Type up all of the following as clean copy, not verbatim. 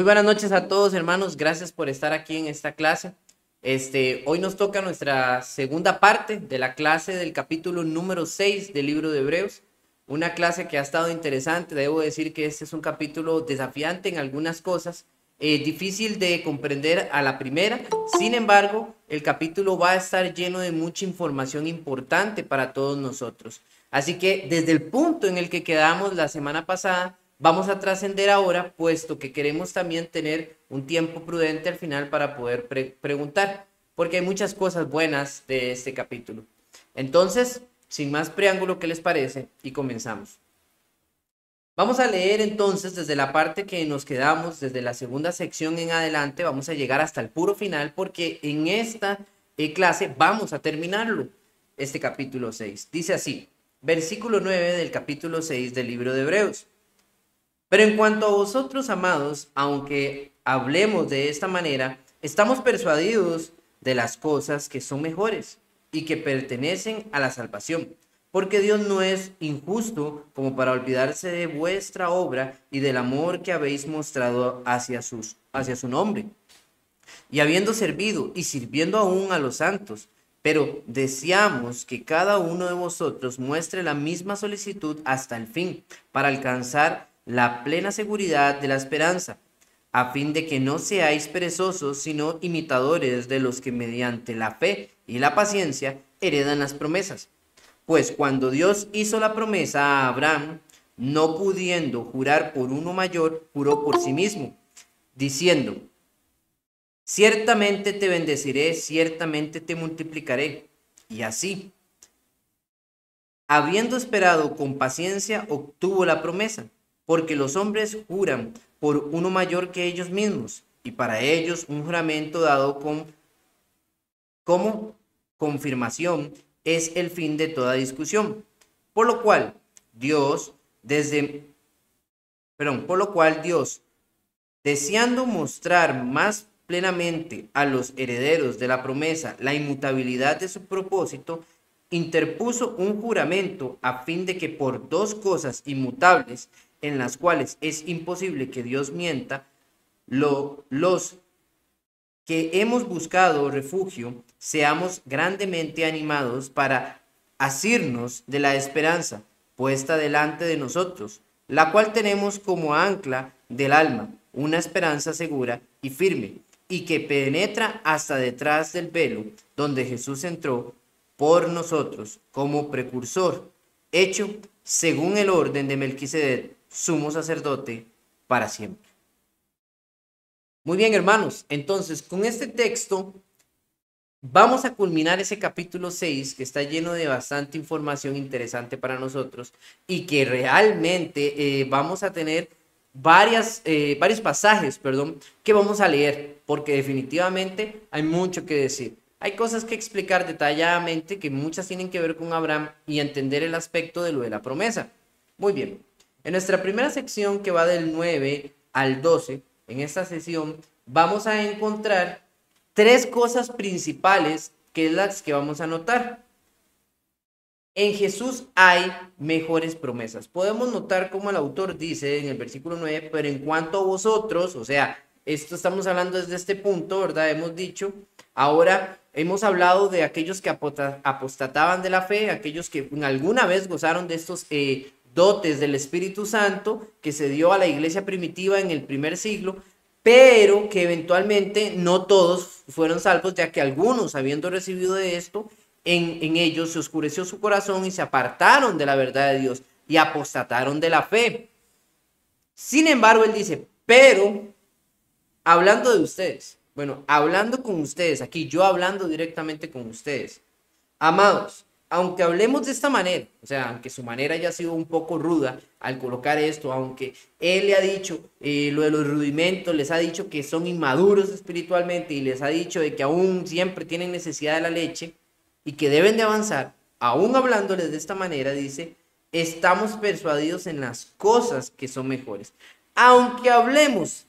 Muy buenas noches a todos, hermanos. Gracias por estar aquí en esta clase. Hoy nos toca nuestra segunda parte de la clase del capítulo número 6 del libro de Hebreos. Una clase que ha estado interesante. Debo decir que este es un capítulo desafiante en algunas cosas, difícil de comprender a la primera. Sin embargo, el capítulo va a estar lleno de mucha información importante para todos nosotros. Así que desde el punto en el que quedamos la semana pasada, vamos a trascender ahora, puesto que queremos también tener un tiempo prudente al final para poder preguntar, porque hay muchas cosas buenas de este capítulo. Entonces, sin más preámbulo, ¿qué les parece? Y comenzamos. Vamos a leer entonces desde la parte que nos quedamos, desde la segunda sección en adelante, vamos a llegar hasta el puro final, porque en esta clase vamos a terminarlo, este capítulo 6. Dice así, versículo 9 del capítulo 6 del libro de Hebreos. Pero en cuanto a vosotros, amados, aunque hablemos de esta manera, estamos persuadidos de las cosas que son mejores y que pertenecen a la salvación, porque Dios no es injusto como para olvidarse de vuestra obra y del amor que habéis mostrado hacia su nombre, y habiendo servido y sirviendo aún a los santos. Pero deseamos que cada uno de vosotros muestre la misma solicitud hasta el fin, para alcanzar la plena seguridad de la esperanza, a fin de que no seáis perezosos, sino imitadores de los que mediante la fe y la paciencia heredan las promesas. Pues cuando Dios hizo la promesa a Abraham, no pudiendo jurar por uno mayor, juró por sí mismo, diciendo: ciertamente te bendeciré, ciertamente te multiplicaré. Y así, habiendo esperado con paciencia, obtuvo la promesa, porque los hombres juran por uno mayor que ellos mismos, y para ellos un juramento dado como confirmación es el fin de toda discusión. Por lo cual Dios, deseando mostrar más plenamente a los herederos de la promesa la inmutabilidad de su propósito, interpuso un juramento a fin de que por dos cosas inmutables, en las cuales es imposible que Dios mienta, los que hemos buscado refugio seamos grandemente animados para asirnos de la esperanza puesta delante de nosotros, la cual tenemos como ancla del alma, una esperanza segura y firme, y que penetra hasta detrás del velo, donde Jesús entró por nosotros como precursor, hecho según el orden de Melquisedec, sumo sacerdote para siempre. Muy bien, hermanos, entonces con este texto vamos a culminar ese capítulo 6 que está lleno de bastante información interesante para nosotros y que realmente vamos a tener varios pasajes, que vamos a leer, porque definitivamente hay mucho que decir. Hay cosas que explicar detalladamente, que muchas tienen que ver con Abraham y entender el aspecto de lo de la promesa. Muy bien, en nuestra primera sección, que va del 9 al 12, en esta sesión vamos a encontrar tres cosas principales, que es las que vamos a notar. En Jesús hay mejores promesas. Podemos notar como el autor dice en el versículo 9, pero en cuanto a vosotros, o sea, esto estamos hablando desde este punto, ¿verdad? Hemos dicho, ahora hemos hablado de aquellos que apostataban de la fe, aquellos que alguna vez gozaron de estos dotes del Espíritu Santo que se dio a la iglesia primitiva en el primer siglo, pero que eventualmente no todos fueron salvos, ya que algunos, habiendo recibido de esto, en ellos se oscureció su corazón y se apartaron de la verdad de Dios y apostataron de la fe. Sin embargo, él dice, pero hablando de ustedes, bueno, hablando con ustedes, aquí yo hablando directamente con ustedes, amados, aunque hablemos de esta manera, o sea, aunque su manera haya sido un poco ruda al colocar esto, aunque él le ha dicho lo de los rudimentos, les ha dicho que son inmaduros espiritualmente y les ha dicho de que aún siempre tienen necesidad de la leche y que deben de avanzar, aún hablándoles de esta manera, dice, estamos persuadidos en las cosas que son mejores. Aunque hablemos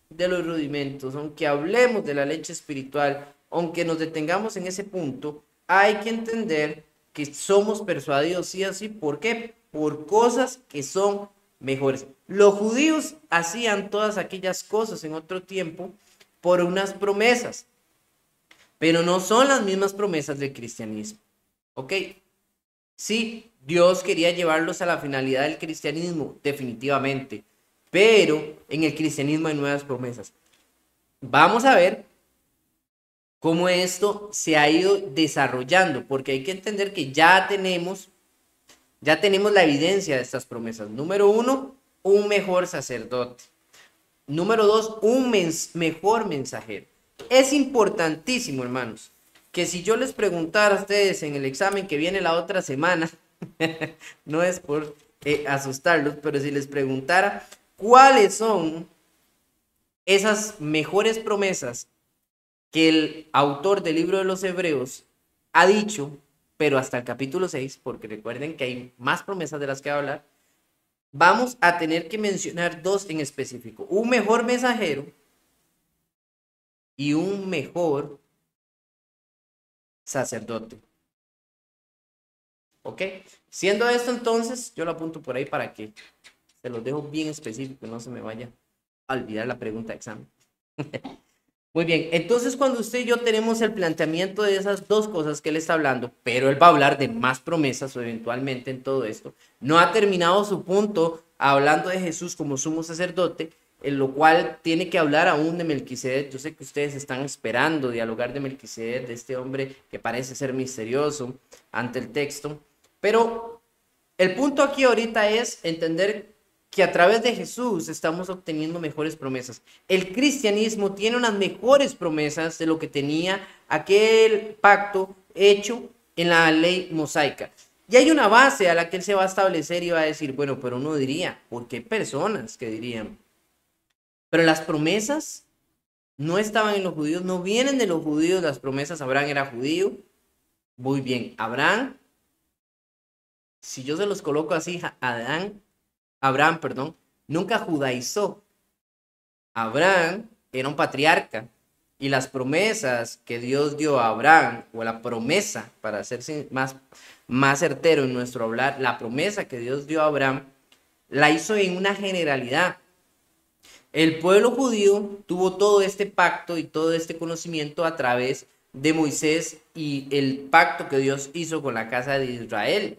de los rudimentos, aunque hablemos de la leche espiritual, aunque nos detengamos en ese punto, hay que entender que somos persuadidos sí así. ¿Por qué? Por cosas que son mejores. Los judíos hacían todas aquellas cosas en otro tiempo por unas promesas, pero no son las mismas promesas del cristianismo. ¿Ok? Sí, Dios quería llevarlos a la finalidad del cristianismo, definitivamente, pero en el cristianismo hay nuevas promesas. Vamos a ver cómo esto se ha ido desarrollando, porque hay que entender que ya tenemos la evidencia de estas promesas. Número uno, un mejor sacerdote. Número dos, un mejor mensajero. Es importantísimo, hermanos, que si yo les preguntara a ustedes en el examen que viene la otra semana, no es por asustarlos, pero si les preguntara cuáles son esas mejores promesas que el autor del libro de los Hebreos ha dicho, pero hasta el capítulo 6, porque recuerden que hay más promesas de las que hablar, vamos a tener que mencionar dos en específico: un mejor mensajero y un mejor sacerdote. ¿Ok? Siendo esto, entonces, yo lo apunto por ahí para que se los dejo bien específico, no se me vaya a olvidar la pregunta de examen. Muy bien, entonces cuando usted y yo tenemos el planteamiento de esas dos cosas que él está hablando, pero él va a hablar de más promesas o eventualmente en todo esto, no ha terminado su punto hablando de Jesús como sumo sacerdote, en lo cual tiene que hablar aún de Melquisedec. Yo sé que ustedes están esperando dialogar de Melquisedec, de este hombre que parece ser misterioso ante el texto, pero el punto aquí ahorita es entender que a través de Jesús estamos obteniendo mejores promesas. El cristianismo tiene unas mejores promesas de lo que tenía aquel pacto hecho en la ley mosaica. Y hay una base a la que él se va a establecer y va a decir, bueno, pero uno diría, porque hay personas que dirían, pero las promesas no estaban en los judíos, no vienen de los judíos las promesas. Abraham era judío. Muy bien, Abraham, si yo se los coloco así, Abraham, nunca judaizó. Abraham era un patriarca y las promesas que Dios dio a Abraham, o la promesa, para ser más certero en nuestro hablar, la promesa que Dios dio a Abraham, la hizo en una generalidad. El pueblo judío tuvo todo este pacto y todo este conocimiento a través de Moisés y el pacto que Dios hizo con la casa de Israel.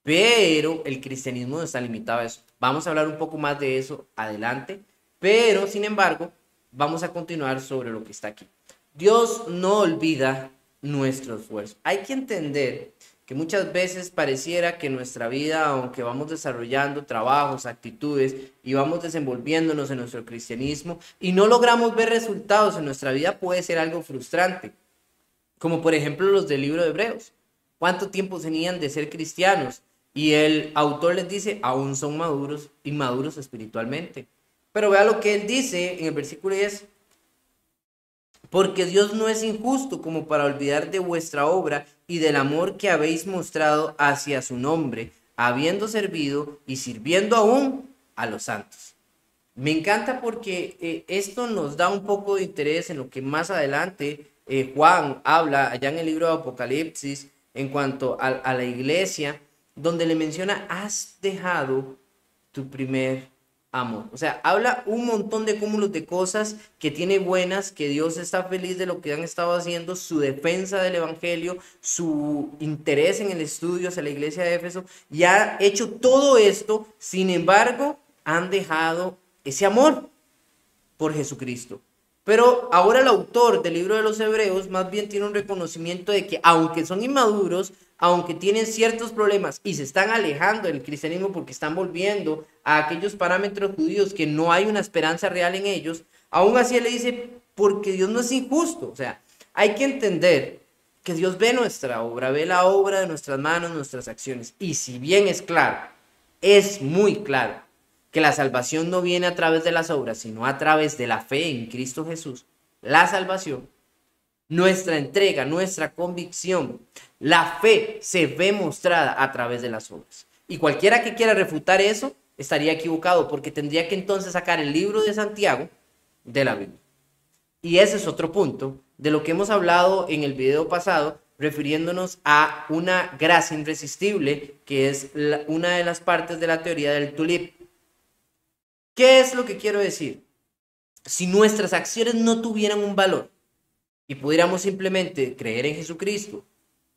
Pero el cristianismo no está limitado a eso. Vamos a hablar un poco más de eso adelante, pero sin embargo, vamos a continuar sobre lo que está aquí. Dios no olvida nuestro esfuerzo. Hay que entender que muchas veces pareciera que nuestra vida, aunque vamos desarrollando trabajos, actitudes y vamos desenvolviéndonos en nuestro cristianismo y no logramos ver resultados en nuestra vida, puede ser algo frustrante. Como por ejemplo los del libro de Hebreos. ¿Cuánto tiempo tenían de ser cristianos? Y el autor les dice, aún son inmaduros espiritualmente. Pero vea lo que él dice en el versículo 10. Porque Dios no es injusto como para olvidar de vuestra obra y del amor que habéis mostrado hacia su nombre, habiendo servido y sirviendo aún a los santos. Me encanta porque esto nos da un poco de interés en lo que más adelante Juan habla allá en el libro de Apocalipsis en cuanto a la iglesia, donde le menciona, has dejado tu primer amor. O sea, habla un montón de cúmulos de cosas que tiene buenas, que Dios está feliz de lo que han estado haciendo, su defensa del evangelio, su interés en el estudio hacia la iglesia de Éfeso, y ha hecho todo esto. Sin embargo, han dejado ese amor por Jesucristo. Pero ahora el autor del libro de los Hebreos más bien tiene un reconocimiento de que aunque son inmaduros, aunque tienen ciertos problemas y se están alejando del cristianismo porque están volviendo a aquellos parámetros judíos que no hay una esperanza real en ellos, aún así él le dice, porque Dios no es injusto. O sea, hay que entender que Dios ve nuestra obra, ve la obra de nuestras manos, nuestras acciones. Y si bien es claro, es muy claro, que la salvación no viene a través de las obras, sino a través de la fe en Cristo Jesús, la salvación, nuestra entrega, nuestra convicción, la fe se ve mostrada a través de las obras. Y cualquiera que quiera refutar eso estaría equivocado, porque tendría que entonces sacar el libro de Santiago de la Biblia. Y ese es otro punto de lo que hemos hablado en el video pasado refiriéndonos a una gracia irresistible, que es una de las partes de la teoría del tulip. ¿Qué es lo que quiero decir? Si nuestras acciones no tuvieran un valor y pudiéramos simplemente creer en Jesucristo,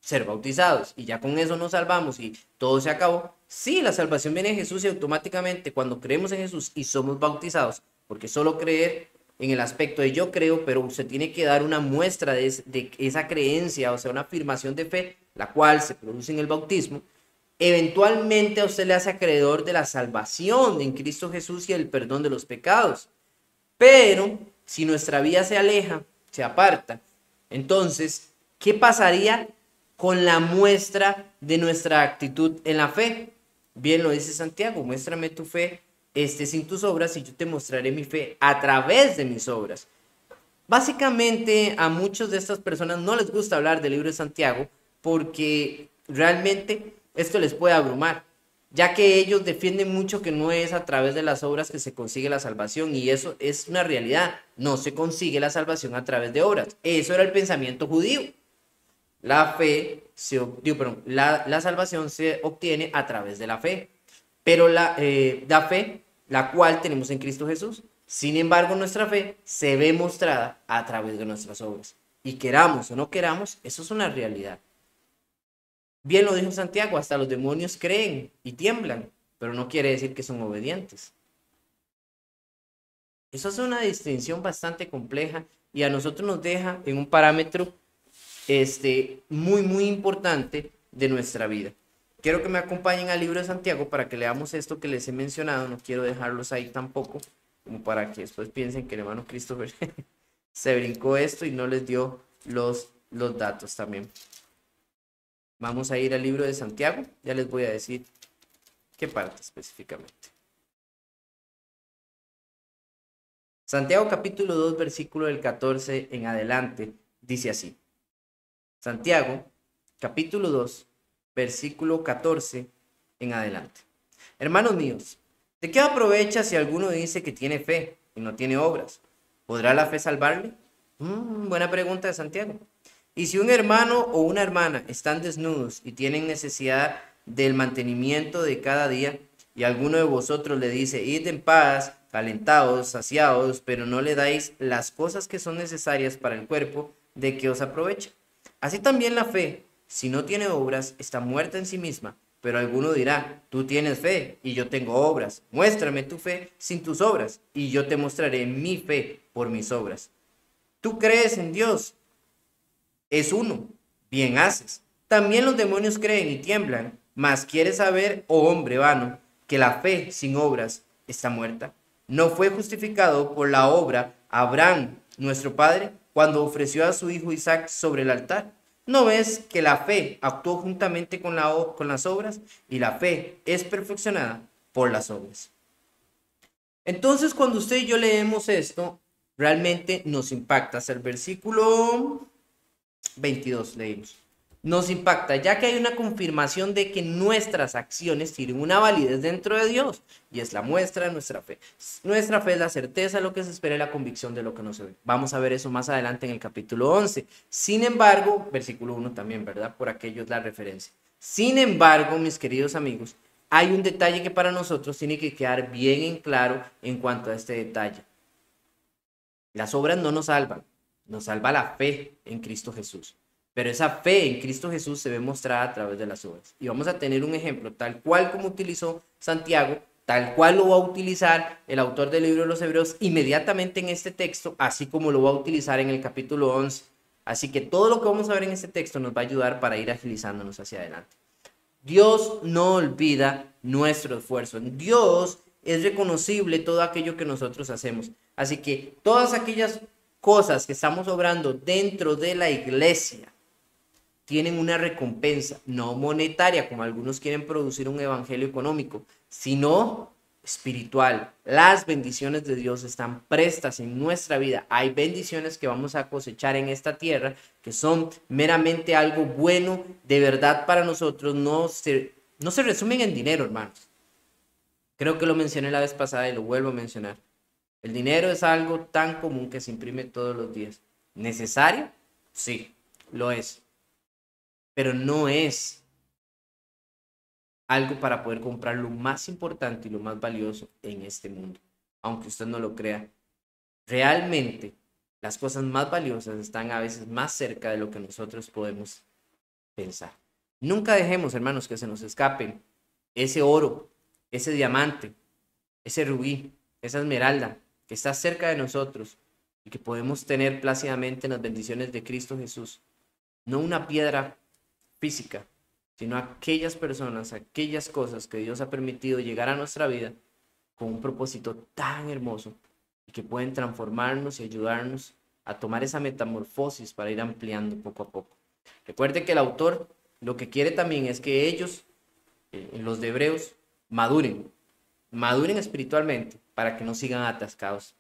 ser bautizados y ya con eso nos salvamos y todo se acabó, sí, la salvación viene de Jesús y automáticamente cuando creemos en Jesús y somos bautizados, porque solo creer en el aspecto de yo creo, pero se tiene que dar una muestra de esa creencia, o sea, una afirmación de fe, la cual se produce en el bautismo, eventualmente a usted le hace acreedor de la salvación en Cristo Jesús y el perdón de los pecados. Pero si nuestra vida se aleja, se aparta, entonces, ¿qué pasaría con la muestra de nuestra actitud en la fe? Bien lo dice Santiago, muéstrame tu fe sin tus obras y yo te mostraré mi fe a través de mis obras. Básicamente a muchas de estas personas no les gusta hablar del libro de Santiago porque realmente esto les puede abrumar, ya que ellos defienden mucho que no es a través de las obras que se consigue la salvación y eso es una realidad, no se consigue la salvación a través de obras. Eso era el pensamiento judío. La fe, la salvación se obtiene a través de la fe, pero la fe, la cual tenemos en Cristo Jesús. Sin embargo, nuestra fe se ve mostrada a través de nuestras obras. Y queramos o no queramos, eso es una realidad. Bien lo dijo Santiago, hasta los demonios creen y tiemblan, pero no quiere decir que son obedientes. Eso es una distinción bastante compleja y a nosotros nos deja en un parámetro muy importante de nuestra vida. Quiero que me acompañen al libro de Santiago para que leamos esto que les he mencionado. No quiero dejarlos ahí tampoco, como para que después piensen que el hermano Christopher se brincó esto y no les dio los datos también. Vamos a ir al libro de Santiago. Ya les voy a decir qué parte específicamente. Santiago capítulo 2, versículo del 14 en adelante, dice así. Santiago capítulo 2, versículo 14 en adelante. Hermanos míos, ¿de qué aprovecha si alguno dice que tiene fe y no tiene obras? ¿Podrá la fe salvarle? Buena pregunta de Santiago. Y si un hermano o una hermana están desnudos y tienen necesidad del mantenimiento de cada día, y alguno de vosotros le dice, id en paz, calentados, saciados, pero no le dais las cosas que son necesarias para el cuerpo, ¿de qué os aprovecha? Así también la fe, si no tiene obras, está muerta en sí misma. Pero alguno dirá, tú tienes fe y yo tengo obras. Muéstrame tu fe sin tus obras y yo te mostraré mi fe por mis obras. Tú crees en Dios, es uno, bien haces. También los demonios creen y tiemblan, mas quieres saber, oh hombre vano, que la fe sin obras está muerta. ¿No fue justificado por la obra Abraham, nuestro padre, cuando ofreció a su hijo Isaac sobre el altar? ¿No ves que la fe actuó juntamente con las obras y la fe es perfeccionada por las obras? Entonces, cuando usted y yo leemos esto, realmente nos impacta. Hasta el versículo 22 leímos. Nos impacta, ya que hay una confirmación de que nuestras acciones tienen una validez dentro de Dios, y es la muestra de nuestra fe. Nuestra fe es la certeza de lo que se espera y la convicción de lo que no se ve. Vamos a ver eso más adelante en el capítulo 11. Sin embargo, versículo 1 también, ¿verdad? Por aquello es la referencia. Sin embargo, mis queridos amigos, hay un detalle que para nosotros tiene que quedar bien en claro en cuanto a este detalle. Las obras no nos salvan, nos salva la fe en Cristo Jesús. Pero esa fe en Cristo Jesús se ve mostrada a través de las obras. Y vamos a tener un ejemplo tal cual como utilizó Santiago, tal cual lo va a utilizar el autor del libro de los Hebreos inmediatamente en este texto, así como lo va a utilizar en el capítulo 11. Así que todo lo que vamos a ver en este texto nos va a ayudar para ir agilizándonos hacia adelante. Dios no olvida nuestro esfuerzo. En Dios es reconocible todo aquello que nosotros hacemos. Así que todas aquellas cosas que estamos obrando dentro de la iglesia tienen una recompensa, no monetaria, como algunos quieren producir un evangelio económico, sino espiritual. Las bendiciones de Dios están prestas en nuestra vida. Hay bendiciones que vamos a cosechar en esta tierra que son meramente algo bueno de verdad para nosotros. No se resumen en dinero, hermanos. Creo que lo mencioné la vez pasada y lo vuelvo a mencionar. El dinero es algo tan común que se imprime todos los días. ¿Necesario? Sí, lo es. pero no es algo para poder comprar lo más importante y lo más valioso en este mundo, aunque usted no lo crea. Realmente, las cosas más valiosas están a veces más cerca de lo que nosotros podemos pensar. Nunca dejemos, hermanos, que se nos escapen ese oro, ese diamante, ese rubí, esa esmeralda que está cerca de nosotros y que podemos tener plácidamente en las bendiciones de Cristo Jesús. No una piedra física, sino aquellas personas, aquellas cosas que Dios ha permitido llegar a nuestra vida con un propósito tan hermoso y que pueden transformarnos y ayudarnos a tomar esa metamorfosis para ir ampliando poco a poco. Recuerde que el autor lo que quiere también es que ellos, los de Hebreos, maduren espiritualmente para que no sigan atascados.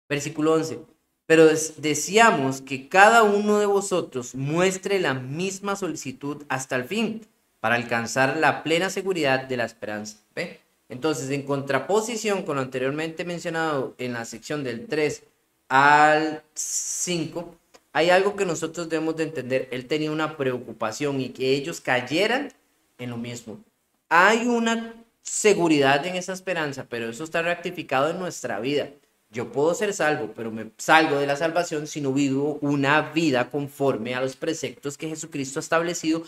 Versículo 11. Pero deseamos que cada uno de vosotros muestre la misma solicitud hasta el fin, para alcanzar la plena seguridad de la esperanza. ¿Ve? Entonces, en contraposición con lo anteriormente mencionado en la sección del 3 al 5, hay algo que nosotros debemos de entender. Él tenía una preocupación y que ellos cayeran en lo mismo. Hay una seguridad en esa esperanza, pero eso está rectificado en nuestra vida. Yo puedo ser salvo, pero me salgo de la salvación si no vivo una vida conforme a los preceptos que Jesucristo ha establecido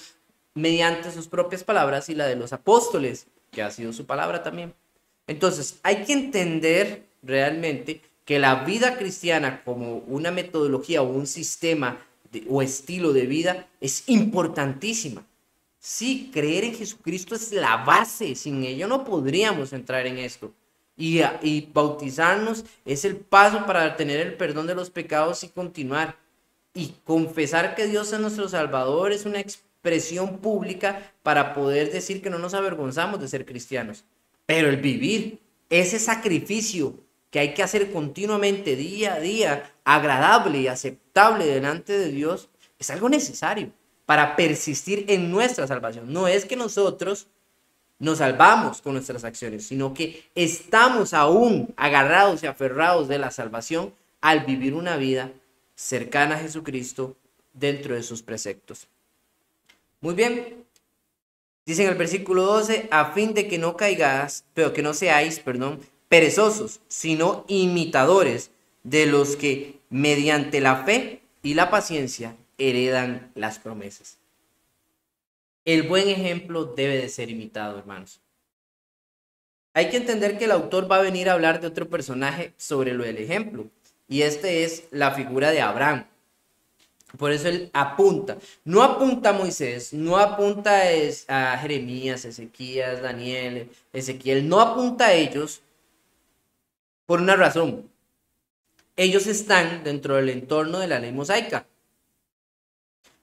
mediante sus propias palabras y la de los apóstoles, que ha sido su palabra también. Entonces, hay que entender realmente que la vida cristiana como una metodología o un sistema o estilo de vida es importantísima. Sí, creer en Jesucristo es la base, sin ello no podríamos entrar en esto. Y bautizarnos es el paso para tener el perdón de los pecados y continuar. Y confesar que Dios es nuestro Salvador es una expresión pública para poder decir que no nos avergonzamos de ser cristianos. Pero el vivir ese sacrificio que hay que hacer continuamente, día a día, agradable y aceptable delante de Dios, es algo necesario para persistir en nuestra salvación. No es que nosotros nos salvamos con nuestras acciones, sino que estamos aún agarrados y aferrados de la salvación al vivir una vida cercana a Jesucristo dentro de sus preceptos. Muy bien, dice en el versículo 12, a fin de que no caigáis, pero que no seáis, perezosos, sino imitadores de los que mediante la fe y la paciencia heredan las promesas. El buen ejemplo debe de ser imitado, hermanos. Hay que entender que el autor va a venir a hablar de otro personaje sobre lo del ejemplo, y este es la figura de Abraham. Por eso él apunta, no apunta a Moisés, no apunta a Jeremías, Ezequías, Daniel, Ezequiel, no apunta a ellos por una razón. Ellos están dentro del entorno de la ley mosaica,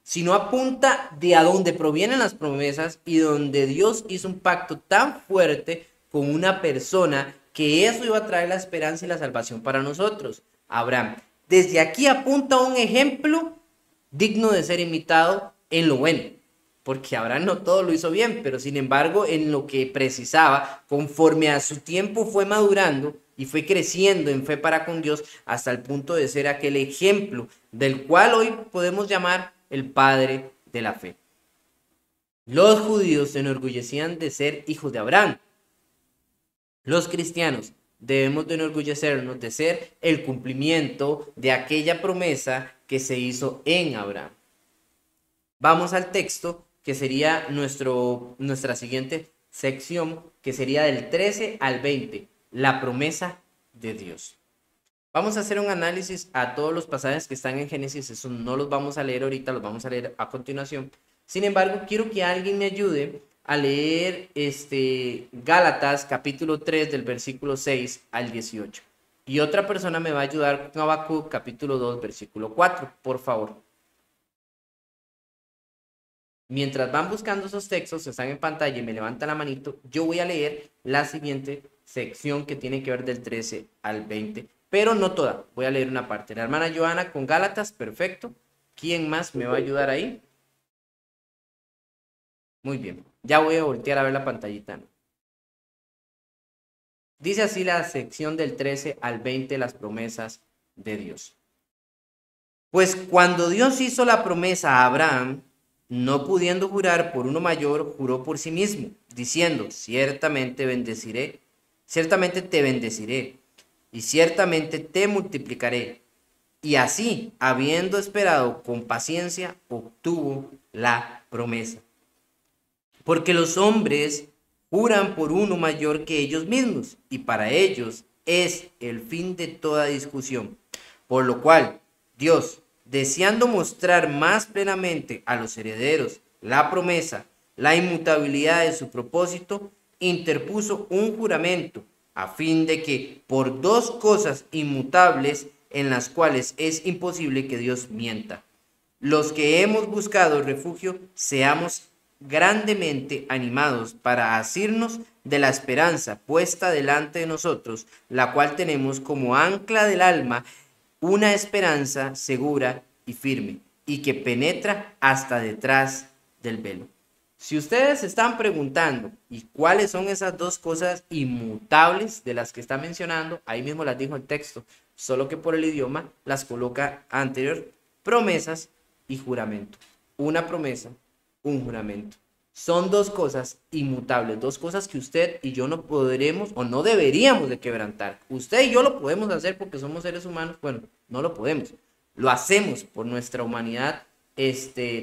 sino apunta de a dónde provienen las promesas y donde Dios hizo un pacto tan fuerte con una persona que eso iba a traer la esperanza y la salvación para nosotros, Abraham. Desde aquí apunta a un ejemplo digno de ser imitado en lo bueno, porque Abraham no todo lo hizo bien, pero sin embargo en lo que precisaba, conforme a su tiempo fue madurando y fue creciendo en fe para con Dios hasta el punto de ser aquel ejemplo del cual hoy podemos llamar el padre de la fe. Los judíos se enorgullecían de ser hijos de Abraham. Los cristianos debemos de enorgullecernos de ser el cumplimiento de aquella promesa que se hizo en Abraham. Vamos al texto que sería nuestra siguiente sección, que sería del 13 al 20, la promesa de Dios. Vamos a hacer un análisis a todos los pasajes que están en Génesis, eso no los vamos a leer ahorita, los vamos a leer a continuación. Sin embargo, quiero que alguien me ayude a leer Gálatas capítulo 3 del versículo 6 al 18. Y otra persona me va a ayudar con Habacuc capítulo 2 versículo 4, por favor. Mientras van buscando esos textos, están en pantalla y me levantan la manito, yo voy a leer la siguiente sección que tiene que ver del 13 al 20, pero no toda, voy a leer una parte. La hermana Joana con Gálatas, perfecto. ¿Quién más me va a ayudar ahí? Muy bien, ya voy a voltear a ver la pantallita, ¿no? Dice así la sección del 13 al 20, las promesas de Dios. Pues cuando Dios hizo la promesa a Abraham, no pudiendo jurar por uno mayor, juró por sí mismo, diciendo, ciertamente te bendeciré, y ciertamente te multiplicaré. Y así, habiendo esperado con paciencia, obtuvo la promesa. Porque los hombres juran por uno mayor que ellos mismos, y para ellos es el fin de toda discusión. Por lo cual, Dios, deseando mostrar más plenamente a los herederos la promesa, la inmutabilidad de su propósito, interpuso un juramento, a fin de que por dos cosas inmutables en las cuales es imposible que Dios mienta, los que hemos buscado refugio seamos grandemente animados para asirnos de la esperanza puesta delante de nosotros, la cual tenemos como ancla del alma una esperanza segura y firme, y que penetra hasta detrás del velo. Si ustedes se están preguntando, ¿y cuáles son esas dos cosas inmutables de las que está mencionando? Ahí mismo las dijo el texto, solo que por el idioma las coloca anterior: promesas y juramento. Una promesa, un juramento. Son dos cosas inmutables, dos cosas que usted y yo no podremos o no deberíamos de quebrantar. Usted y yo lo podemos hacer porque somos seres humanos. Bueno, no lo podemos. Lo hacemos por nuestra humanidad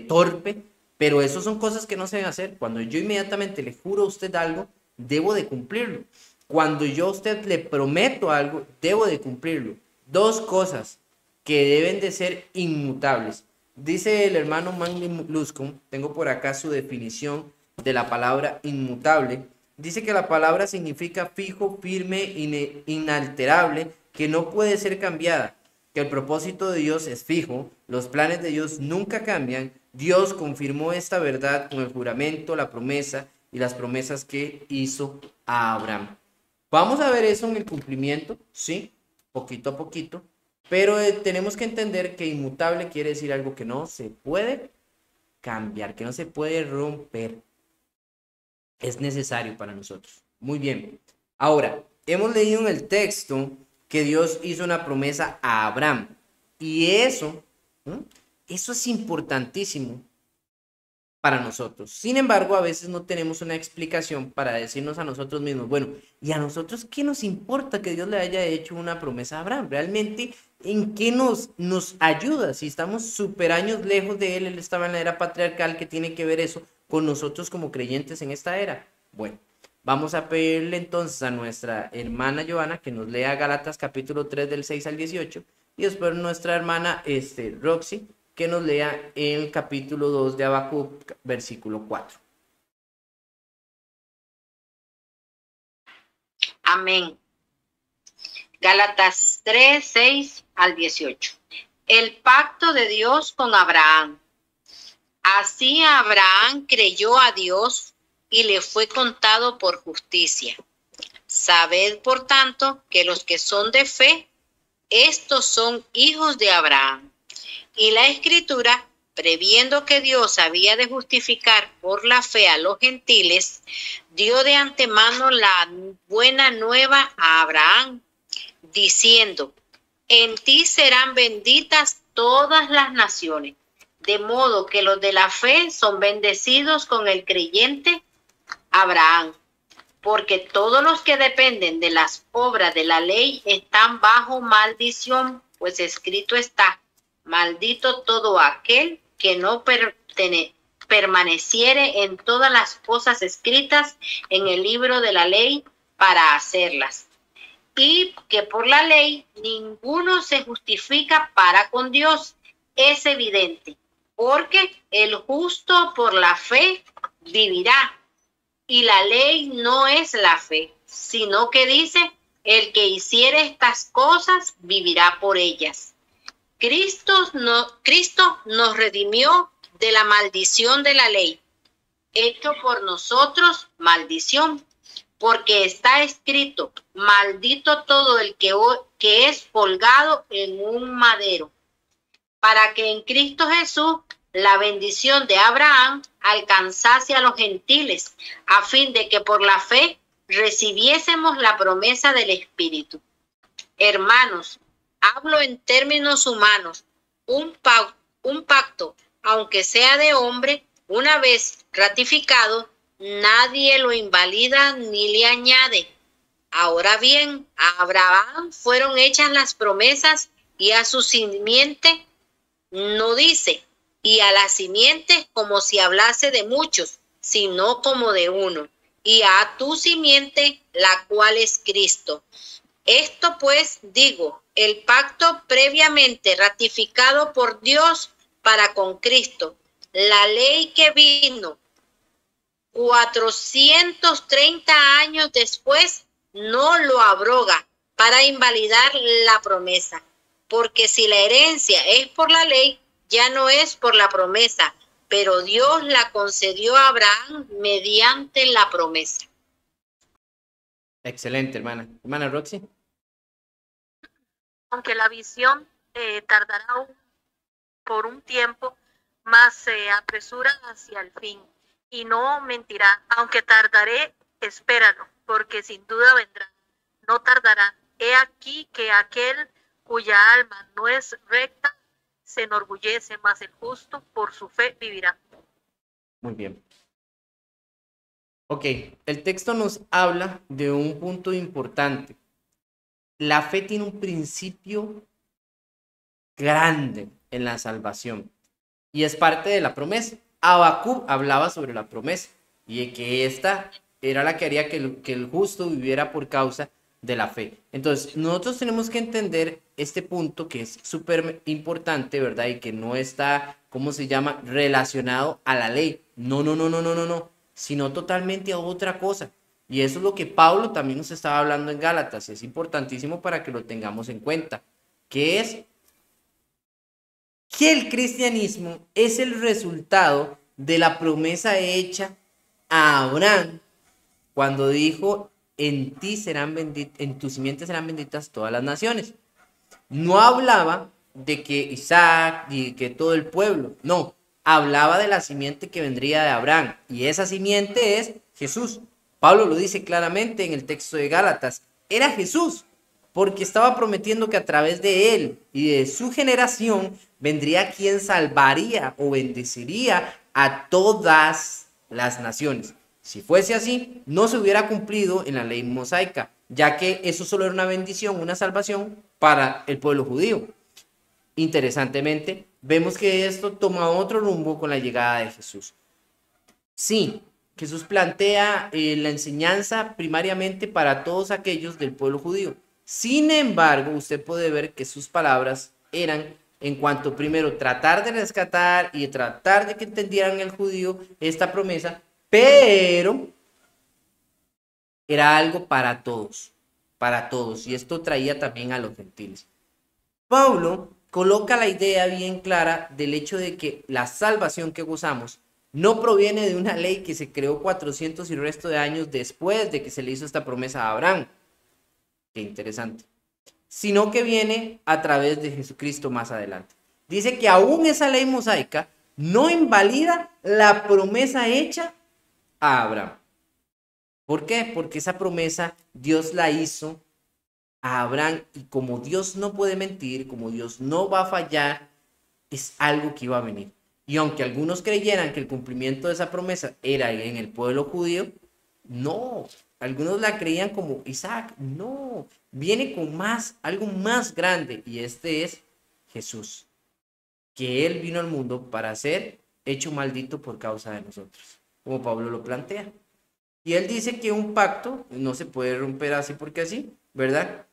torpe, pero eso son cosas que no se deben hacer. Cuando yo inmediatamente le juro a usted algo, debo de cumplirlo. Cuando yo a usted le prometo algo, debo de cumplirlo. Dos cosas que deben de ser inmutables. Dice el hermano Manly Luscombe, tengo por acá su definición de la palabra inmutable. Dice que la palabra significa fijo, firme, inalterable, que no puede ser cambiada, que el propósito de Dios es fijo, los planes de Dios nunca cambian. Dios confirmó esta verdad con el juramento, la promesa y las promesas que hizo a Abraham. Vamos a ver eso en el cumplimiento, sí, poquito a poquito. Pero tenemos que entender que inmutable quiere decir algo que no se puede cambiar, que no se puede romper. Es necesario para nosotros. Muy bien. Ahora, hemos leído en el texto que Dios hizo una promesa a Abraham. Y eso es importantísimo para nosotros. Sin embargo, a veces no tenemos una explicación para decirnos a nosotros mismos, bueno, ¿y a nosotros qué nos importa que Dios le haya hecho una promesa a Abraham? Realmente, ¿en qué nos ayuda? Si estamos súper años lejos de él estaba en la era patriarcal, ¿qué tiene que ver eso con nosotros como creyentes en esta era? Bueno, vamos a pedirle entonces a nuestra hermana Joana que nos lea Gálatas capítulo 3 del 6 al 18 y después nuestra hermana Roxy que nos lea el capítulo 2 de Habacuc, versículo 4. Amén. Gálatas 3, 6 al 18. El pacto de Dios con Abraham. Así Abraham creyó a Dios y le fue contado por justicia. Sabed, por tanto, que los que son de fe, estos son hijos de Abraham. Y la Escritura, previendo que Dios había de justificar por la fe a los gentiles, dio de antemano la buena nueva a Abraham, diciendo: en ti serán benditas todas las naciones, de modo que los de la fe son bendecidos con el creyente Abraham. Porque todos los que dependen de las obras de la ley están bajo maldición, pues escrito está: maldito todo aquel que no permaneciere en todas las cosas escritas en el libro de la ley para hacerlas. Y que por la ley ninguno se justifica para con Dios, es evidente, porque el justo por la fe vivirá. Y la ley no es la fe, sino que dice: el que hiciere estas cosas vivirá por ellas. Cristo nos redimió de la maldición de la ley, hecho por nosotros maldición, porque está escrito: maldito todo el que es colgado en un madero, para que en Cristo Jesús la bendición de Abraham alcanzase a los gentiles, a fin de que por la fe recibiésemos la promesa del Espíritu. Hermanos, hablo en términos humanos. Un pacto, aunque sea de hombre, Una vez ratificado, nadie lo invalida ni le añade. Ahora bien, a Abraham fueron hechas las promesas y a su simiente no dice, y a la simiente como si hablase de muchos, sino como de uno, y a tu simiente, la cual es Cristo. Esto pues digo, el pacto previamente ratificado por Dios para con Cristo, la ley que vino 430 años después, no lo abroga para invalidar la promesa, porque si la herencia es por la ley, ya no es por la promesa, pero Dios la concedió a Abraham mediante la promesa. Excelente, hermana. Hermana Roxy. Aunque la visión tardará por un tiempo, más se apresura hacia el fin, y no mentirá. Aunque tardaré, espéralo, porque sin duda vendrá, no tardará. He aquí que aquel cuya alma no es recta se enorgullece, mas el justo por su fe vivirá. Muy bien. Ok, el texto nos habla de un punto importante. La fe tiene un principio grande en la salvación y es parte de la promesa. Habacuc hablaba sobre la promesa y de que esta era la que haría que el justo viviera por causa de la fe. Entonces, nosotros tenemos que entender este punto que es súper importante, ¿verdad? Y que no está, ¿cómo se llama?, relacionado a la ley. No, sino totalmente a otra cosa. Y eso es lo que Pablo también nos estaba hablando en Gálatas. Es importantísimo para que lo tengamos en cuenta, que es que el cristianismo es el resultado de la promesa hecha a Abraham cuando dijo, en ti serán benditas, en tu simiente serán benditas todas las naciones. No hablaba de que Isaac y que todo el pueblo, no, hablaba de la simiente que vendría de Abraham, y esa simiente es Jesús. Pablo lo dice claramente en el texto de Gálatas, era Jesús, porque estaba prometiendo que a través de él y de su generación vendría quien salvaría o bendeciría a todas las naciones. Si fuese así, no se hubiera cumplido en la ley mosaica, ya que eso solo era una bendición, una salvación para el pueblo judío. Interesantemente, vemos que esto toma otro rumbo con la llegada de Jesús. Sí, Jesús plantea la enseñanza primariamente para todos aquellos del pueblo judío. Sin embargo, usted puede ver que sus palabras eran en cuanto primero tratar de rescatar y tratar de que entendieran el judío esta promesa, pero era algo para todos, y esto traía también a los gentiles. Pablo coloca la idea bien clara del hecho de que la salvación que gozamos no proviene de una ley que se creó 400 y resto de años después de que se le hizo esta promesa a Abraham. Qué interesante. Sino que viene a través de Jesucristo más adelante. Dice que aún esa ley mosaica no invalida la promesa hecha a Abraham. ¿Por qué? Porque esa promesa Dios la hizo a Abraham, y como Dios no puede mentir, como Dios no va a fallar, es algo que iba a venir. Y aunque algunos creyeran que el cumplimiento de esa promesa era en el pueblo judío, no, algunos la creían como Isaac, no, viene con algo más grande, y este es Jesús, que él vino al mundo para ser hecho maldito por causa de nosotros, como Pablo lo plantea. Y él dice que un pacto no se puede romper así porque así, ¿verdad?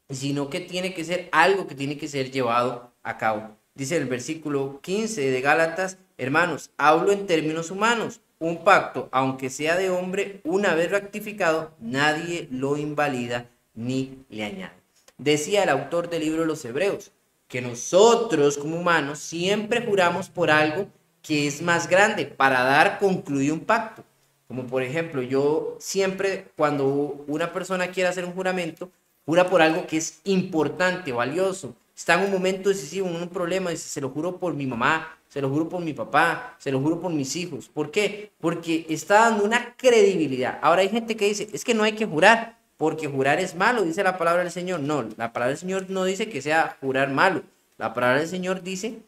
Sino que tiene que ser algo que tiene que ser llevado a cabo. Dice el versículo 15 de Gálatas, hermanos, hablo en términos humanos. Un pacto, aunque sea de hombre, una vez rectificado, nadie lo invalida ni le añade. Decía el autor del libro de los Hebreos, que nosotros como humanos siempre juramos por algo que es más grande para dar concluido un pacto. Como por ejemplo, yo siempre cuando una persona quiere hacer un juramento, jura por algo que es importante, valioso. Está en un momento decisivo, en un problema, dice, se lo juro por mi mamá, se lo juro por mi papá, se lo juro por mis hijos. ¿Por qué? Porque está dando una credibilidad. Ahora hay gente que dice, es que no hay que jurar, porque jurar es malo, dice la palabra del Señor. No, la palabra del Señor no dice que sea jurar malo. La palabra del Señor dice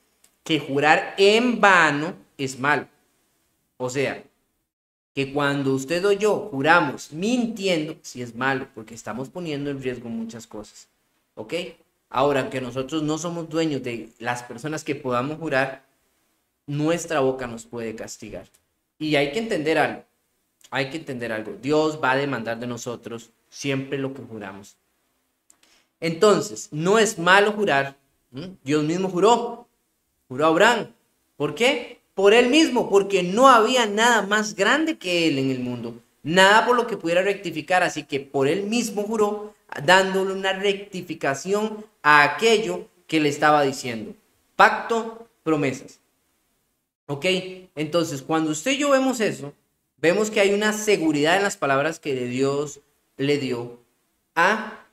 que jurar en vano es malo. O sea, que cuando usted o yo juramos mintiendo, sí es malo, porque estamos poniendo en riesgo muchas cosas. ¿Ok? Ahora que nosotros no somos dueños de las personas que podamos jurar, nuestra boca nos puede castigar. Y hay que entender algo. Hay que entender algo. Dios va a demandar de nosotros siempre lo que juramos. Entonces, no es malo jurar. Dios mismo juró a Abraham. ¿Por qué? Por él mismo, porque no había nada más grande que él en el mundo. Nada por lo que pudiera rectificar. Así que por él mismo juró, dándole una rectificación a aquello que le estaba diciendo. Pacto, promesas. ¿Ok? Entonces, cuando usted y yo vemos eso, vemos que hay una seguridad en las palabras que Dios le dio a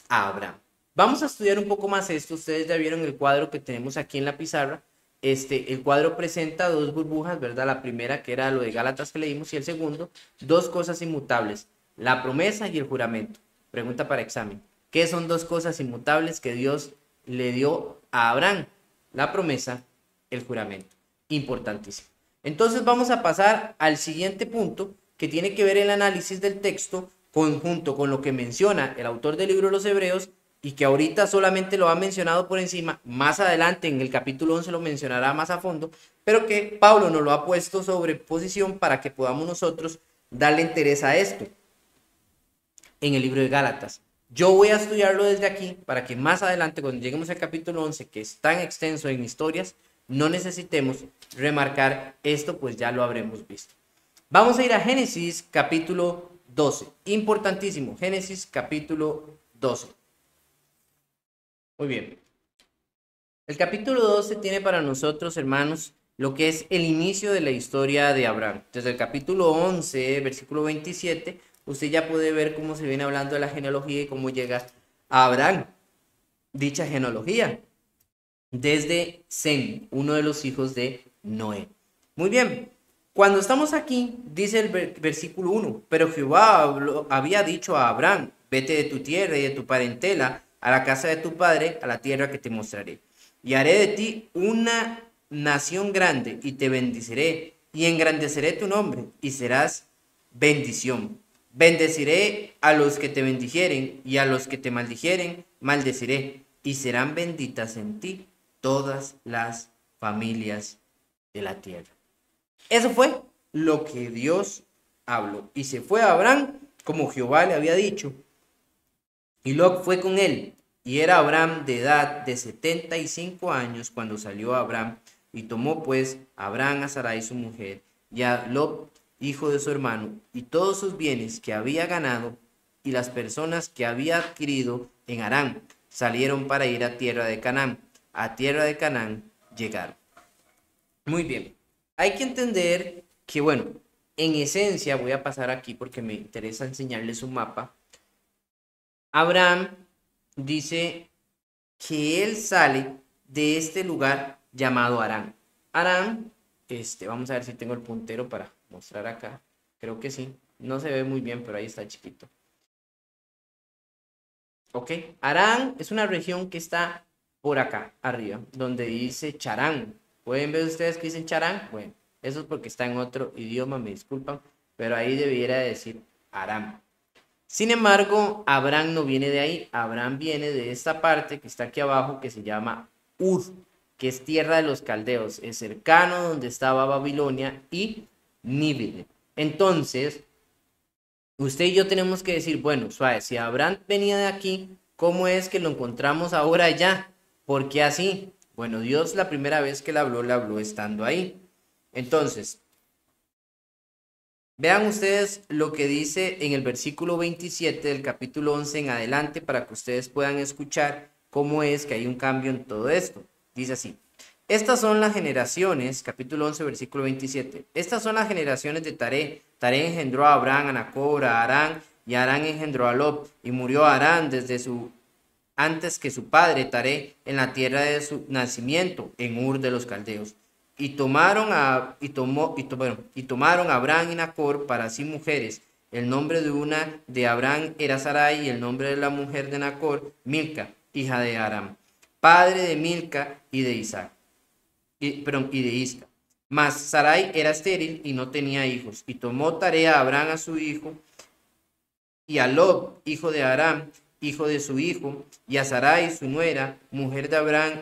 Abraham. Vamos a estudiar un poco más esto. Ustedes ya vieron el cuadro que tenemos aquí en la pizarra. El cuadro presenta dos burbujas, ¿verdad? La primera, que era lo de Gálatas que leímos, y el segundo, dos cosas inmutables, la promesa y el juramento. Pregunta para examen. ¿Qué son dos cosas inmutables que Dios le dio a Abraham? La promesa, el juramento. Importantísimo. Entonces vamos a pasar al siguiente punto, que tiene que ver el análisis del texto conjunto con lo que menciona el autor del libro de los Hebreos, y que ahorita solamente lo ha mencionado por encima. Más adelante en el capítulo 11 lo mencionará más a fondo, pero que Pablo nos lo ha puesto sobre posición para que podamos nosotros darle interés a esto en el libro de Gálatas. Yo voy a estudiarlo desde aquí para que más adelante, cuando lleguemos al capítulo 11, que es tan extenso en historias, no necesitemos remarcar esto, pues ya lo habremos visto. Vamos a ir a Génesis capítulo 12. Importantísimo, Génesis capítulo 12. Muy bien. El capítulo 12 tiene para nosotros, hermanos, lo que es el inicio de la historia de Abraham. Desde el capítulo 11, versículo 27, usted ya puede ver cómo se viene hablando de la genealogía y cómo llega a Abraham. Dicha genealogía, desde Sem, uno de los hijos de Noé. Muy bien. Cuando estamos aquí, dice el versículo 1, pero Jehová había dicho a Abraham, vete de tu tierra y de tu parentela, a la casa de tu padre, a la tierra que te mostraré. Y haré de ti una nación grande, y te bendeciré, y engrandeceré tu nombre, y serás bendición. Bendeciré a los que te bendijeren, y a los que te maldijeren, maldeciré, y serán benditas en ti todas las familias de la tierra. Eso fue lo que Dios habló. Y se fue a Abraham, como Jehová le había dicho, y Lot fue con él, y era Abraham de edad de 75 años cuando salió Abraham, y tomó pues Abraham a Sarai su mujer, y a Lot, hijo de su hermano, y todos sus bienes que había ganado, y las personas que había adquirido en Harán, salieron para ir a tierra de Canaán. A tierra de Canaán llegaron. Muy bien, hay que entender que, bueno, en esencia, voy a pasar aquí porque me interesa enseñarles un mapa. Abraham dice que él sale de este lugar llamado Harán. Harán, vamos a ver si tengo el puntero para mostrar acá. Creo que sí. No se ve muy bien, pero ahí está chiquito. Ok. Harán es una región que está por acá, arriba, donde dice Charán. ¿Pueden ver ustedes que dicen Charán? Bueno, eso es porque está en otro idioma, me disculpan, pero ahí debiera decir Harán. Sin embargo, Abraham no viene de ahí. Abraham viene de esta parte que está aquí abajo, que se llama Ur, que es tierra de los caldeos. Es cercano donde estaba Babilonia y Nínive. Entonces, usted y yo tenemos que decir, bueno, suave, si Abraham venía de aquí, ¿cómo es que lo encontramos ahora allá? ¿Por qué así? Bueno, Dios la primera vez que le habló estando ahí. Entonces, vean ustedes lo que dice en el versículo 27 del capítulo 11 en adelante para que ustedes puedan escuchar cómo es que hay un cambio en todo esto. Dice así: estas son las generaciones, capítulo 11, versículo 27. Estas son las generaciones de Taré. Taré engendró a Abraham, a Nacor, a Harán, y Harán engendró a Lot. Y murió Harán antes que su padre Taré en la tierra de su nacimiento, en Ur de los Caldeos. Y tomaron a Abraham y Nacor para sí mujeres. El nombre de una de Abraham era Sarai, y el nombre de la mujer de Nacor, Milca, hija de Aram, padre de Milca y de Isaac. Y de Isca. Mas Sarai era estéril y no tenía hijos. Y tomó tarea a Abraham a su hijo, y a Lot, hijo de Aram, hijo de su hijo, y a Sarai, su nuera, mujer de Abraham,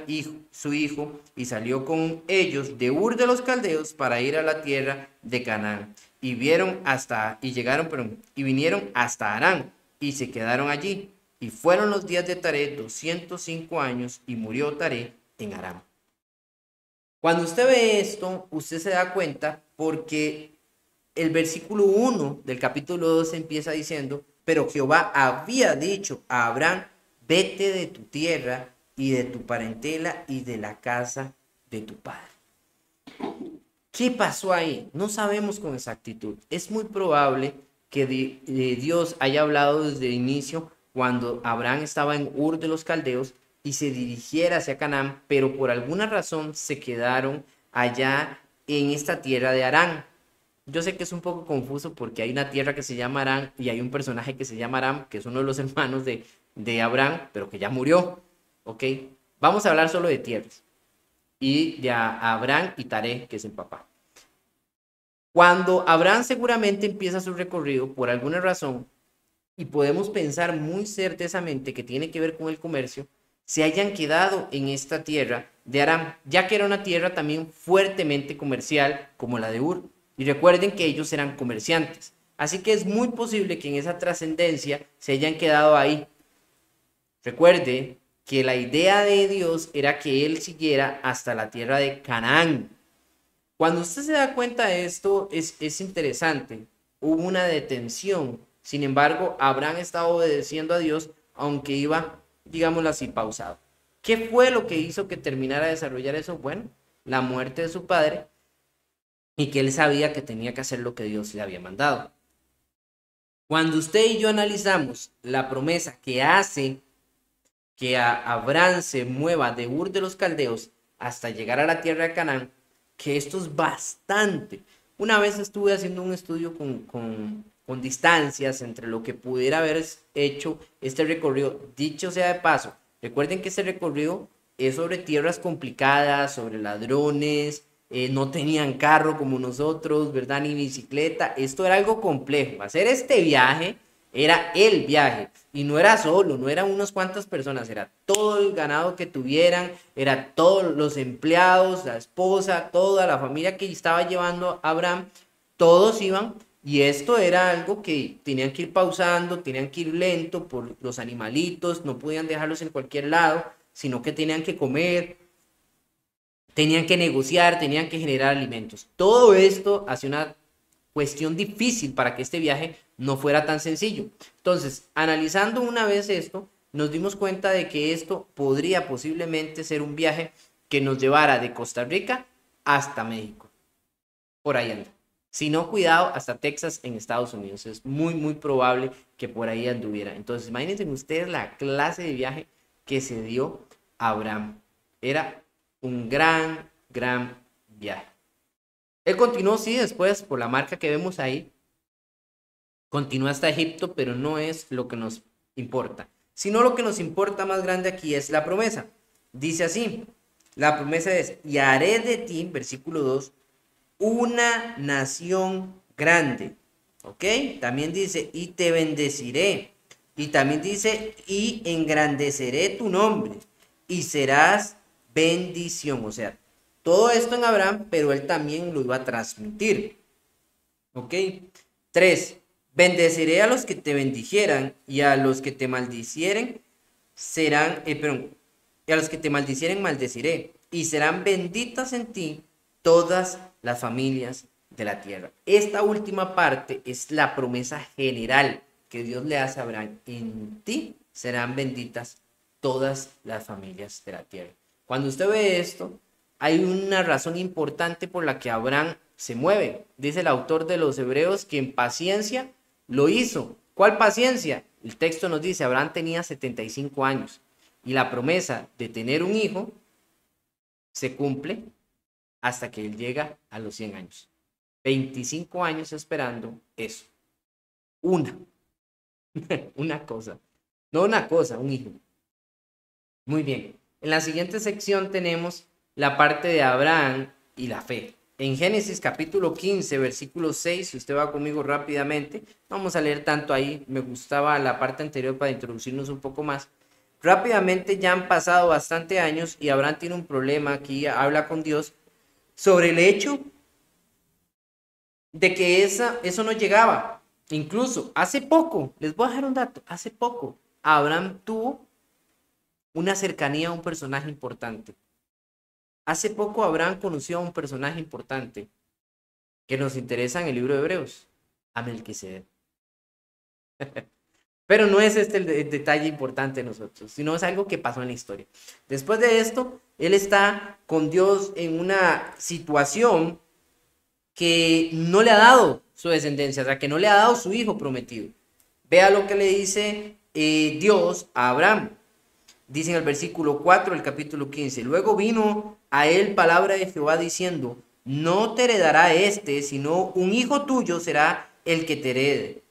su hijo, y salió con ellos de Ur de los Caldeos para ir a la tierra de Canaán. Y vinieron hasta Harán, y se quedaron allí. Y fueron los días de Taré 205 años, y murió Taré en Aram. Cuando usted ve esto, usted se da cuenta porque el versículo 1 del capítulo 2 empieza diciendo: pero Jehová había dicho a Abraham, vete de tu tierra y de tu parentela y de la casa de tu padre. ¿Qué pasó ahí? No sabemos con exactitud. Es muy probable que Dios haya hablado desde el inicio cuando Abraham estaba en Ur de los Caldeos y se dirigiera hacia Canaán, pero por alguna razón se quedaron allá en esta tierra de Harán. Yo sé que es un poco confuso porque hay una tierra que se llama Harán y hay un personaje que se llama Aram, que es uno de los hermanos de Abraham, pero que ya murió. ¿Ok? Vamos a hablar solo de tierras. Y de Abraham y Taré, que es el papá. Cuando Abraham seguramente empieza su recorrido por alguna razón, y podemos pensar muy certezamente que tiene que ver con el comercio, se hayan quedado en esta tierra de Aram, ya que era una tierra también fuertemente comercial como la de Ur. Y recuerden que ellos eran comerciantes. Así que es muy posible que en esa trascendencia se hayan quedado ahí. Recuerde que la idea de Dios era que él siguiera hasta la tierra de Canaán. Cuando usted se da cuenta de esto, es interesante. Hubo una detención. Sin embargo, Abraham estaba obedeciendo a Dios, aunque iba, digámoslo así, pausado. ¿Qué fue lo que hizo que terminara de desarrollar eso? Bueno, la muerte de su padre, y que él sabía que tenía que hacer lo que Dios le había mandado. Cuando usted y yo analizamos la promesa que hace que Abraham se mueva de Ur de los Caldeos hasta llegar a la tierra de Canaán, que esto es bastante. Una vez estuve haciendo un estudio con distancias entre lo que pudiera haber hecho este recorrido. Dicho sea de paso, recuerden que este recorrido es sobre tierras complicadas, sobre ladrones, no tenían carro como nosotros, ¿verdad? Ni bicicleta. Esto era algo complejo. Hacer este viaje era el viaje. Y no era solo, no eran unas cuantas personas, era todo el ganado que tuvieran, era todos los empleados, la esposa, toda la familia que estaba llevando a Abraham, todos iban. Y esto era algo que tenían que ir pausando, tenían que ir lento por los animalitos, no podían dejarlos en cualquier lado, sino que tenían que comer, tenían que negociar, tenían que generar alimentos. Todo esto hace una cuestión difícil para que este viaje no fuera tan sencillo. Entonces, analizando una vez esto, nos dimos cuenta de que esto podría posiblemente ser un viaje que nos llevara de Costa Rica hasta México. Por ahí anda. Si no, cuidado, hasta Texas en Estados Unidos. Es muy, muy probable que por ahí anduviera. Entonces, imagínense ustedes la clase de viaje que se dio a Abraham. Era un gran viaje. Él continuó, sí, después por la marca que vemos ahí, continúa hasta Egipto, pero no es lo que nos importa, sino lo que nos importa más grande aquí es la promesa. Dice así, la promesa es: y haré de ti, versículo 2, una nación grande. ¿Ok? También dice, y te bendeciré. Y también dice, y engrandeceré tu nombre, y serás bendición. O sea, todo esto en Abraham, pero él también lo iba a transmitir. ¿Ok? 3. Bendeciré a los que te bendijeran, y a los que te maldicieren serán, y a los que te maldicieren maldeciré, y serán benditas en ti todas las familias de la tierra. Esta última parte es la promesa general que Dios le hace a Abraham: en ti serán benditas todas las familias de la tierra. Cuando usted ve esto, hay una razón importante por la que Abraham se mueve. Dice el autor de los Hebreos que en paciencia lo hizo. ¿Cuál paciencia? El texto nos dice, Abraham tenía 75 años y la promesa de tener un hijo se cumple hasta que él llega a los 100 años. 25 años esperando eso. Una cosa. No una cosa, un hijo. Muy bien. En la siguiente sección tenemos la parte de Abraham y la fe. en Génesis capítulo 15, versículo 6, si usted va conmigo rápidamente, no vamos a leer tanto ahí, me gustaba la parte anterior para introducirnos un poco más. Rápidamente ya han pasado bastante años y Abraham tiene un problema aquí, habla con Dios sobre el hecho de que eso no llegaba. Incluso hace poco, les voy a dejar un dato, hace poco Abraham tuvo una cercanía a un personaje importante. Hace poco Abraham conoció a un personaje importante que nos interesa en el libro de Hebreos, a Melquisedec. Pero no es este el detalle importante de nosotros, sino es algo que pasó en la historia. Después de esto, él está con Dios en una situación que no le ha dado su descendencia, o sea, que no le ha dado su hijo prometido. Vea lo que le dice Dios a Abraham. Dice en el versículo 4 del capítulo 15, luego vino a él palabra de Jehová diciendo, no te heredará sino un hijo tuyo será el que te herede.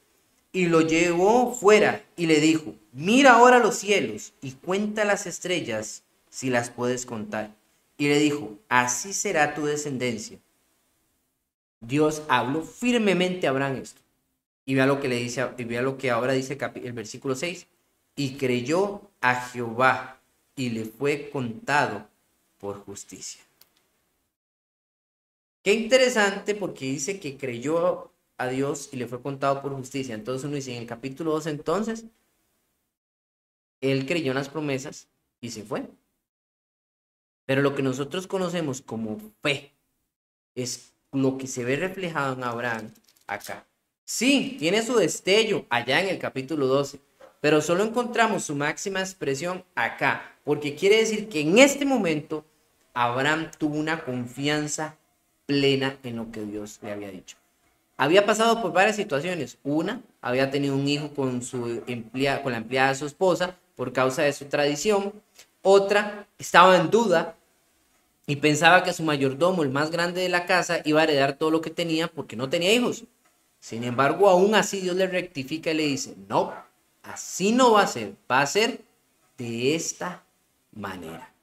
Y lo llevó fuera y le dijo, mira ahora los cielos y cuenta las estrellas si las puedes contar. Y le dijo, así será tu descendencia. Dios habló firmemente a Abraham esto. Y vea lo que le dice, y vea lo que ahora dice el versículo 6. Y creyó a Jehová y le fue contado por justicia. Qué interesante porque dice que creyó a Dios y le fue contado por justicia. Entonces uno dice en el capítulo 2, entonces, él creyó en las promesas y se fue. Pero lo que nosotros conocemos como fe es lo que se ve reflejado en Abraham acá. Sí, tiene su destello allá en el capítulo 12, pero solo encontramos su máxima expresión acá, porque quiere decir que en este momento Abraham tuvo una confianza plena en lo que Dios le había dicho. Había pasado por varias situaciones. Una, había tenido un hijo con la empleada de su esposa por causa de su tradición. Otra, estaba en duda y pensaba que su mayordomo, el más grande de la casa, iba a heredar todo lo que tenía porque no tenía hijos. Sin embargo, aún así Dios le rectifica y le dice, no, así no va a ser de esta manera.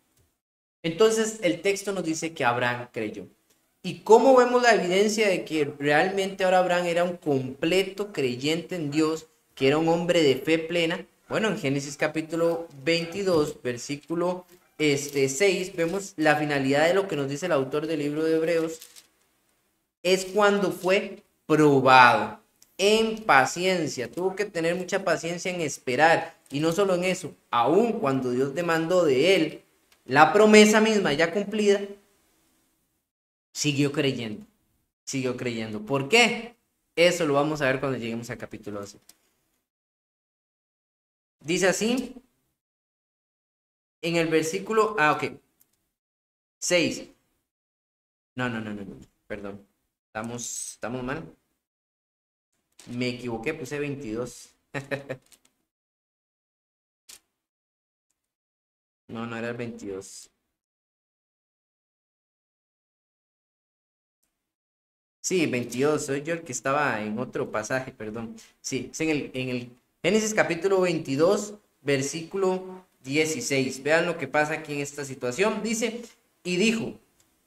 Entonces el texto nos dice que Abraham creyó. ¿Y cómo vemos la evidencia de que realmente ahora Abraham era un completo creyente en Dios, que era un hombre de fe plena? Bueno, en Génesis capítulo 22, versículo 6, vemos la finalidad de lo que nos dice el autor del libro de Hebreos. Es cuando fue probado en paciencia. Tuvo que tener mucha paciencia en esperar. Y no solo en eso, aun cuando Dios demandó de él la promesa misma ya cumplida, siguió creyendo. ¿Por qué? Eso lo vamos a ver cuando lleguemos al capítulo 12. Dice así, en el versículo, 6. No, perdón. Estamos mal. Me equivoqué, puse 22. No era el 22. Sí, 22, soy yo el que estaba en otro pasaje, perdón. Sí, es en el Génesis capítulo 22, versículo 16. Vean lo que pasa aquí en esta situación. Dice, y dijo,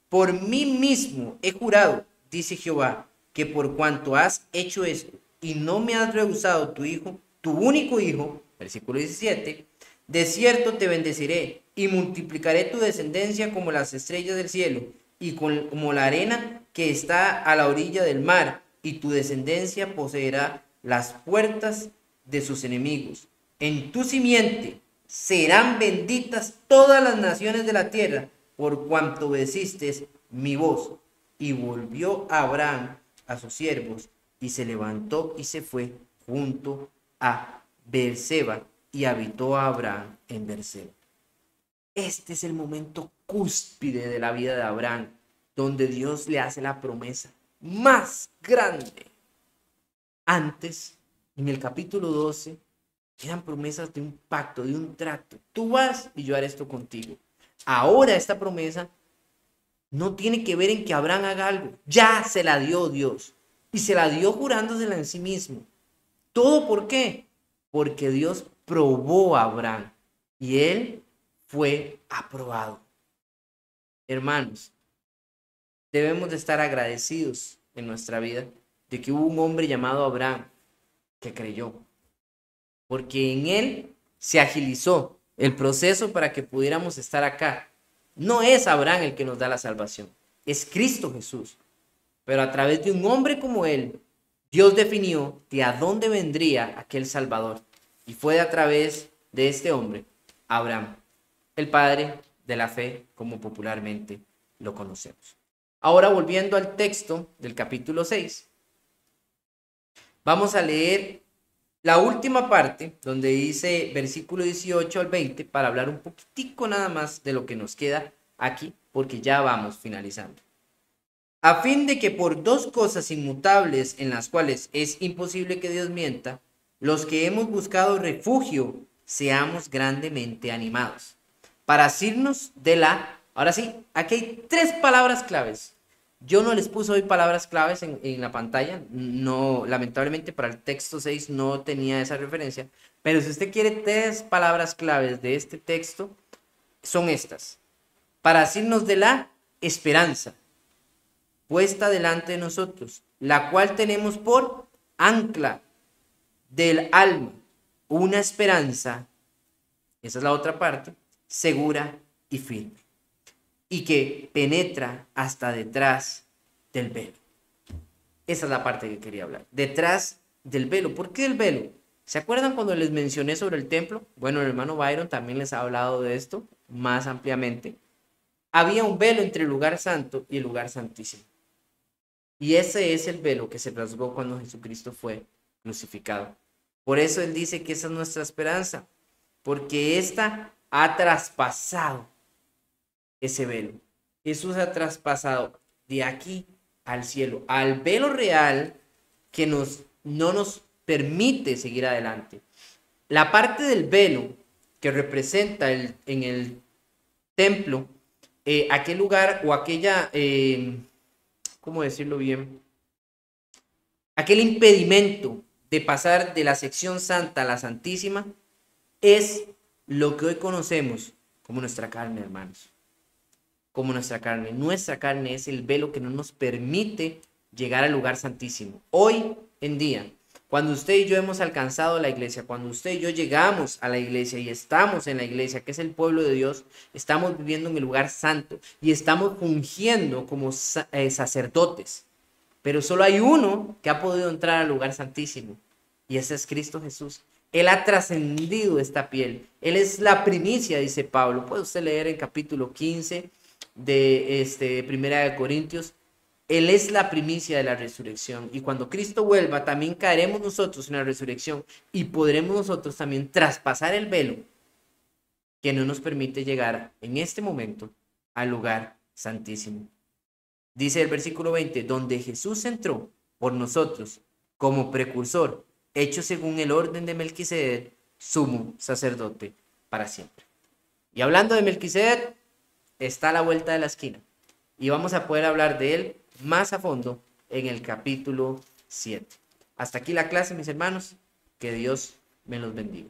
por mí mismo he jurado, dice Jehová, que por cuanto has hecho esto y no me has rehusado tu hijo, tu único hijo, versículo 17, de cierto te bendeciré y multiplicaré tu descendencia como las estrellas del cielo y como la arena que está a la orilla del mar, y tu descendencia poseerá las puertas de sus enemigos. En tu simiente serán benditas todas las naciones de la tierra, por cuanto obedeciste mi voz. Y volvió Abraham a sus siervos, y se levantó y se fue junto a Beerseba, y habitó a Abraham en Beerseba. Este es el momento cúspide de la vida de Abraham, donde Dios le hace la promesa más grande. Antes, en el capítulo 12, eran promesas de un pacto, de un trato. Tú vas y yo haré esto contigo. Ahora esta promesa no tiene que ver en que Abraham haga algo. Ya se la dio Dios. Y se la dio jurándosela en sí mismo. ¿Todo por qué? Porque Dios probó a Abraham y él fue aprobado. Hermanos, debemos de estar agradecidos en nuestra vida de que hubo un hombre llamado Abraham que creyó, porque en él se agilizó el proceso para que pudiéramos estar acá. No es Abraham el que nos da la salvación, es Cristo Jesús. Pero a través de un hombre como él, Dios definió de a dónde vendría aquel Salvador. Y fue a través de este hombre, Abraham, el padre de la fe, como popularmente lo conocemos. Ahora, volviendo al texto del capítulo 6, vamos a leer la última parte, donde dice versículo 18 al 20, para hablar un poquitico nada más de lo que nos queda aquí, porque ya vamos finalizando. A fin de que por dos cosas inmutables en las cuales es imposible que Dios mienta, los que hemos buscado refugio seamos grandemente animados. Para asirnos de la... Ahora sí, aquí hay 3 palabras claves. Yo no les puse hoy palabras claves en la pantalla. No, lamentablemente para el texto 6 no tenía esa referencia. Pero si usted quiere 3 palabras claves de este texto, son estas. Para asirnos de la esperanza puesta delante de nosotros, la cual tenemos por ancla del alma, una esperanza, esa es la otra parte, segura y firme, y que penetra hasta detrás del velo. Esa es la parte que quería hablar, detrás del velo. ¿Por qué el velo? ¿Se acuerdan cuando les mencioné sobre el templo? Bueno, el hermano Byron también les ha hablado de esto más ampliamente. Había un velo entre el lugar santo y el lugar santísimo. Y ese es el velo que se rasgó cuando Jesucristo fue crucificado. Por eso él dice que esa es nuestra esperanza, porque ésta ha traspasado ese velo. Jesús ha traspasado de aquí al cielo, al velo real que no nos permite seguir adelante. La parte del velo que representa en el templo, aquel lugar o aquella... ¿cómo decirlo bien? Aquel impedimento de pasar de la sección santa a la santísima es lo que hoy conocemos como nuestra carne, hermanos. Como nuestra carne. Nuestra carne es el velo que no nos permite llegar al lugar santísimo. Hoy en día, cuando usted y yo hemos alcanzado la iglesia, cuando usted y yo llegamos a la iglesia y estamos en la iglesia, que es el pueblo de Dios, estamos viviendo en el lugar santo y estamos fungiendo como sacerdotes. Pero solo hay uno que ha podido entrar al lugar santísimo y ese es Cristo Jesús. Él ha trascendido esta piel. Él es la primicia, dice Pablo. Puede usted leer en capítulo 15 de Primera de Corintios. Él es la primicia de la resurrección. Y cuando Cristo vuelva, también caeremos nosotros en la resurrección y podremos nosotros también traspasar el velo que no nos permite llegar en este momento al lugar santísimo. Dice el versículo 20, donde Jesús entró por nosotros como precursor, hecho según el orden de Melquisedec, sumo sacerdote para siempre. Y hablando de Melquisedec, está a la vuelta de la esquina. Y vamos a poder hablar de él más a fondo en el capítulo 7. Hasta aquí la clase, mis hermanos. Que Dios me los bendiga.